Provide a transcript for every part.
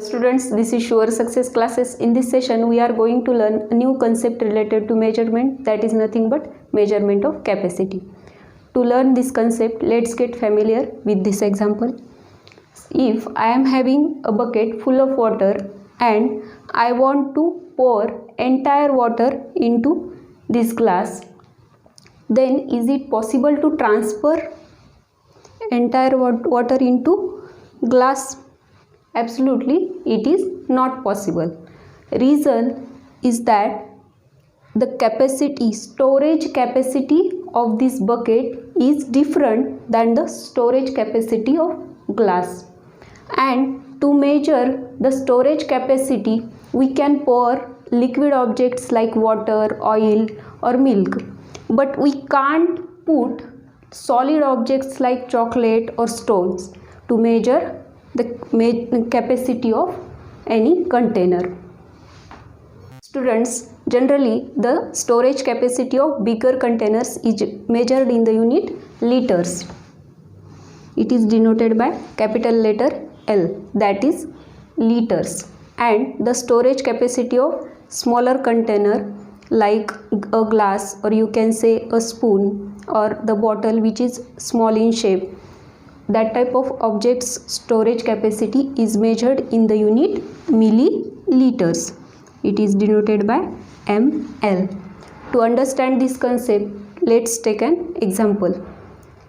Students, this is Sure Success Classes. In this session, we are going to learn a new concept related to measurement, that is nothing but measurement of capacity. To learn this concept, let's get familiar with this example. If I am having a bucket full of water and I want to pour entire water into this glass, then is it possible to transfer entire water into glass? Absolutely, it is not possible. Reason is that the storage capacity of this bucket is different than the storage capacity of glass. And to measure the storage capacity, we can pour liquid objects like water, oil or milk. But we can't put solid objects like chocolate or stones to measure the capacity of any container. Students, generally the storage capacity of bigger containers is measured in the unit liters. It is denoted by capital letter L, that is liters. And the storage capacity of smaller container like a glass, or you can say a spoon, or the bottle which is small in shape, that type of object's storage capacity is measured in the unit milliliters. It is denoted by ml. To understand this concept, let's take an example.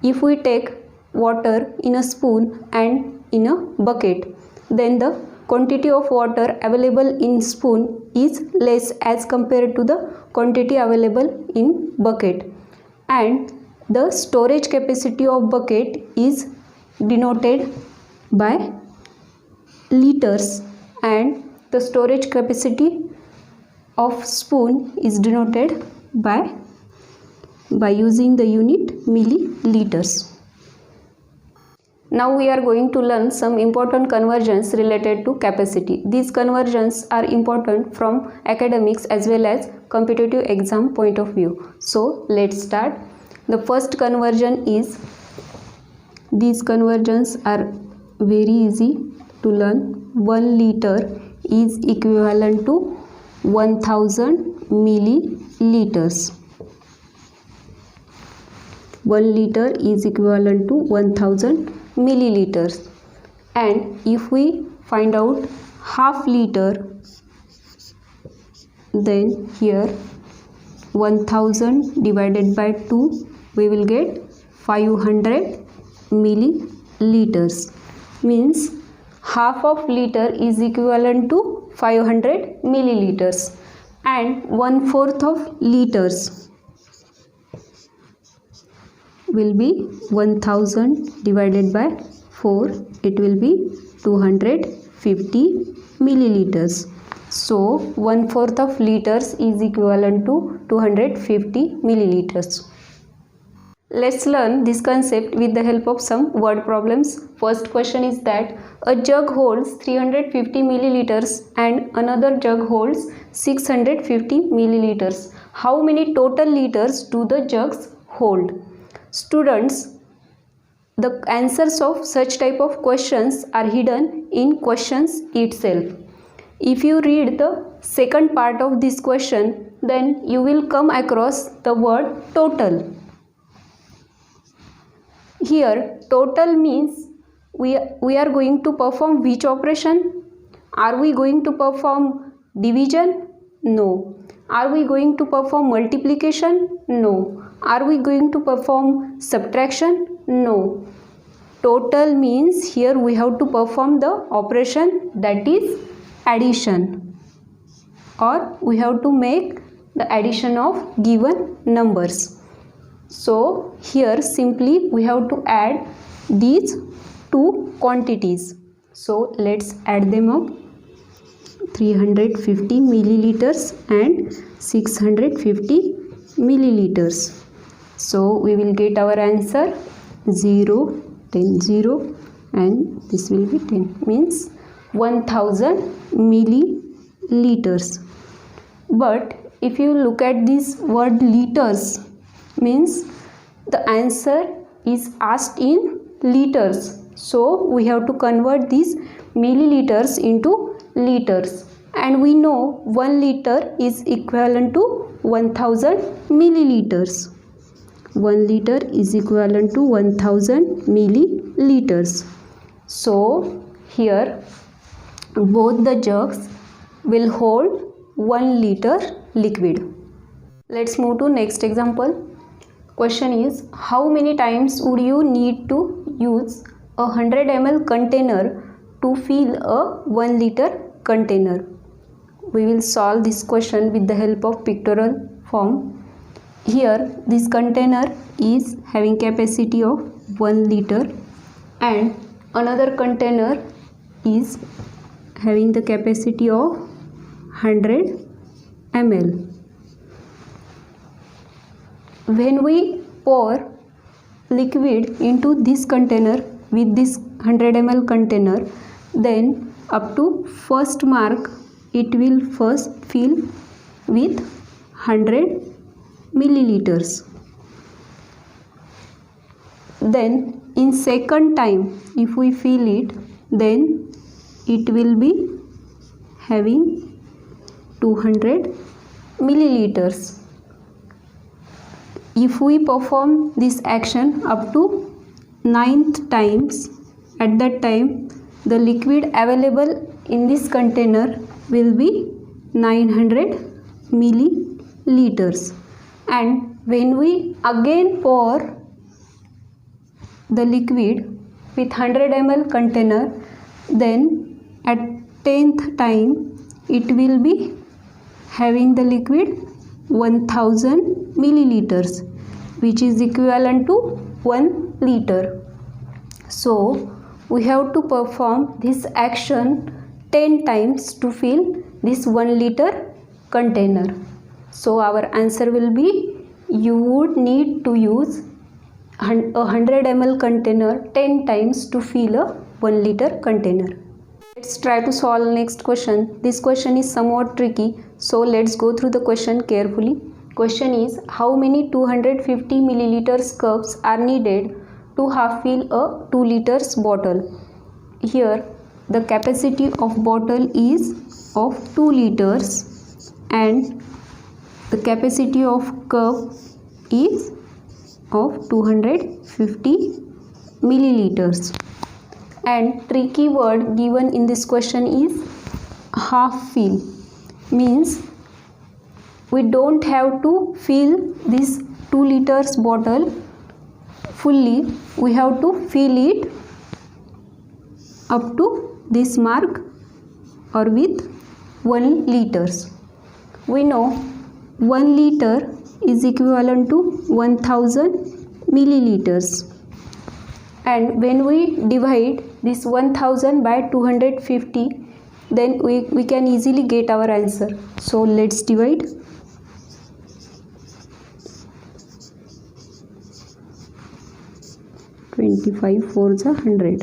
If we take water in a spoon and in a bucket, then the quantity of water available in spoon is less as compared to the quantity available in bucket, and the storage capacity of bucket is denoted by liters and the storage capacity of spoon is denoted by using the unit milliliters. Now we are going to learn some important conversions related to capacity. These conversions are important from academics as well as competitive exam point of view. So let's start. The first conversion is, these conversions are very easy to learn. 1 liter is equivalent to 1000 milliliters. 1 liter is equivalent to 1000 milliliters. And if we find out half liter, then here 1000 divided by 2, we will get 500 milliliters. Means half of liter is equivalent to 500 milliliters, and 1/4 of liters will be 1000 divided by 4, it will be 250 milliliters. So 1/4 of liters is equivalent to 250 milliliters. Let's learn this concept with the help of some word problems. First question is that a jug holds 350 milliliters and another jug holds 650 milliliters. How many total liters do the jugs hold? Students, the answers of such type of questions are hidden in questions itself. If you read the second part of this question, then you will come across the word total. Here total means we are going to perform which operation? Are we going to perform division? No. Are we going to perform multiplication? No. Are we going to perform subtraction? No. Total means here we have to perform the operation, that is addition, or we have to make the addition of given numbers. So here simply we have to add these two quantities. So let's add them up. 350 milliliters and 650 milliliters. So we will get our answer 0, 10, 0, and this will be 10, means 1000 milliliters. But if you look at this word liters, means the answer is asked in liters. So we have to convert this milliliters into liters, and we know 1 liter is equivalent to 1000 milliliters. 1 liter is equivalent to 1000 milliliters. So here both the jugs will hold 1 liter liquid. Let's move to next example. Question is, how many times would you need to use a 100 ml container to fill a 1 liter container? We will solve this question with the help of pictorial form. Here this container is having capacity of 1 liter and another container is having the capacity of 100 ml. When we pour liquid into this container with this 100 ml container, then up to first mark it will first fill with 100 milliliters. Then in second time if we fill it, then it will be having 200 milliliters. If we perform this action up to 9th times, at that time the liquid available in this container will be 900 milliliters. And when we again pour the liquid with 100 ml container, then at 10th time it will be having the liquid 1000 milliliters, which is equivalent to 1 liter. So we have to perform this action 10 times to fill this 1 liter container. So our answer will be, you would need to use a 100 ml container 10 times to fill a 1 liter container. Let's try to solve next question. This question is somewhat tricky, so let's go through the question carefully. Question is, how many 250 milliliters cups are needed to half fill a 2 liters bottle? Here the capacity of bottle is of 2 liters and the capacity of cup is of 250 milliliters. And tricky word given in this question is half fill, means we don't have to fill this 2 liters bottle fully, we have to fill it up to this mark or with 1 liters. We know 1 liter is equivalent to 1000 milliliters, and when we divide this 1000 by 250, then we can easily get our answer. So let's divide. (25 4s are 100).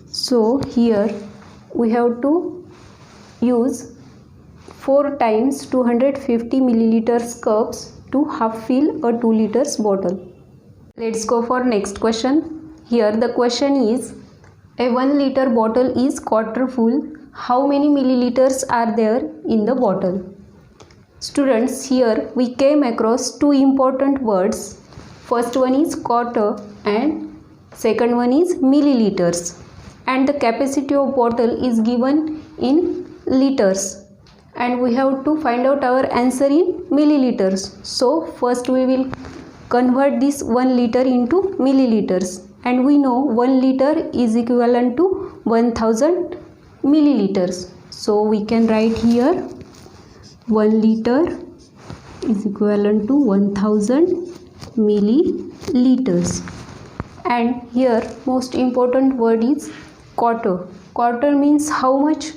So here we have to use 4 times 250 milliliters cups to half fill a 2 liters bottle. Let's go for next question. Here the question is, a 1 liter bottle is quarter full. How many milliliters are there in the bottle? Students, here we came across two important words. First one is quarter and second one is milliliters. And the capacity of bottle is given in liters. And we have to find out our answer in milliliters. So first we will convert this 1 liter into milliliters. And we know 1 liter is equivalent to 1000 milliliters. So we can write here 1 liter is equivalent to 1000 milliliters. And here most important word is quarter. Quarter means how much?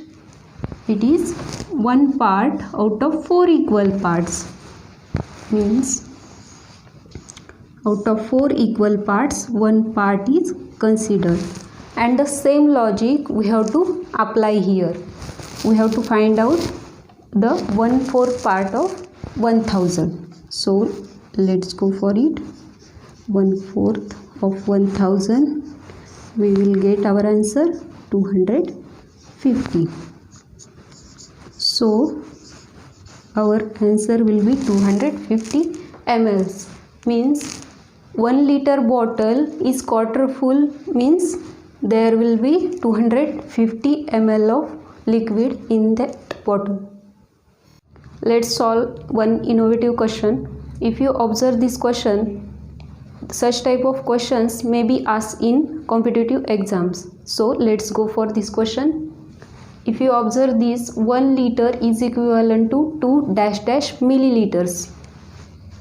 It is 1 part out of 4 equal parts. Means out of 4 equal parts, 1 part is considered. And the same logic we have to apply here. We have to find out the 1/4 part of 1000. So let's go for it. 1/4 of 1000, we will get our answer 250. 250. So our answer will be 250 ml. Means 1 liter bottle is quarter full, means there will be 250 ml of liquid in that bottle. Let's solve one innovative question. If you observe this question, such type of questions may be asked in competitive exams. So let's go for this question. If you observe this, 1 liter is equivalent to 2 dash dash milliliters.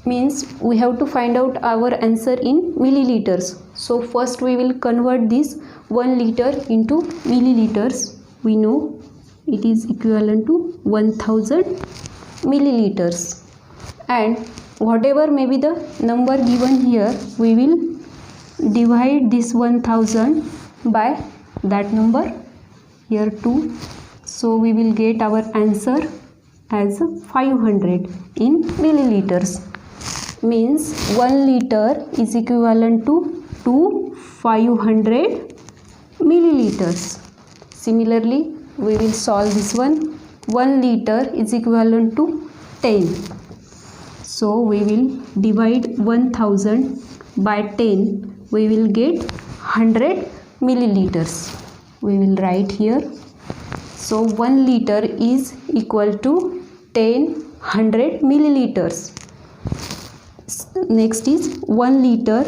Means we have to find out our answer in milliliters. So first we will convert this 1 liter into milliliters. We know it is equivalent to 1000 milliliters. And whatever may be the number given here, we will divide this 1000 by that number, here 2. So we will get our answer as 500 in milliliters. Means 1 liter is equivalent to 500 milliliters. Similarly, we will solve this one. 1 liter is equivalent to 10. So we will divide 1000 by 10. We will get 100 milliliters. We will write here. So 1 liter is equal to 100 milliliters. Next is 1 liter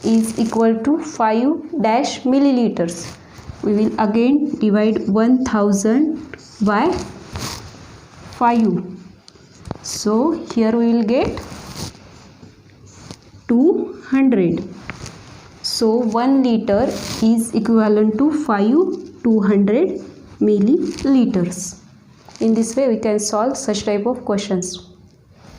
is equal to 5 dash milliliters. We will again divide 1000 by 5. So here we will get 200. So 1 liter is equivalent to 200 milliliters. In this way we can solve such type of questions.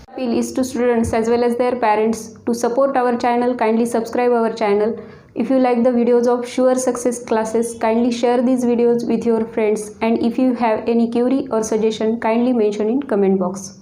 Appeal is to students as well as their parents. To support our channel, kindly subscribe our channel. If you like the videos of Sure Success classes, kindly share these videos with your friends, and if you have any query or suggestion, kindly mention in comment box.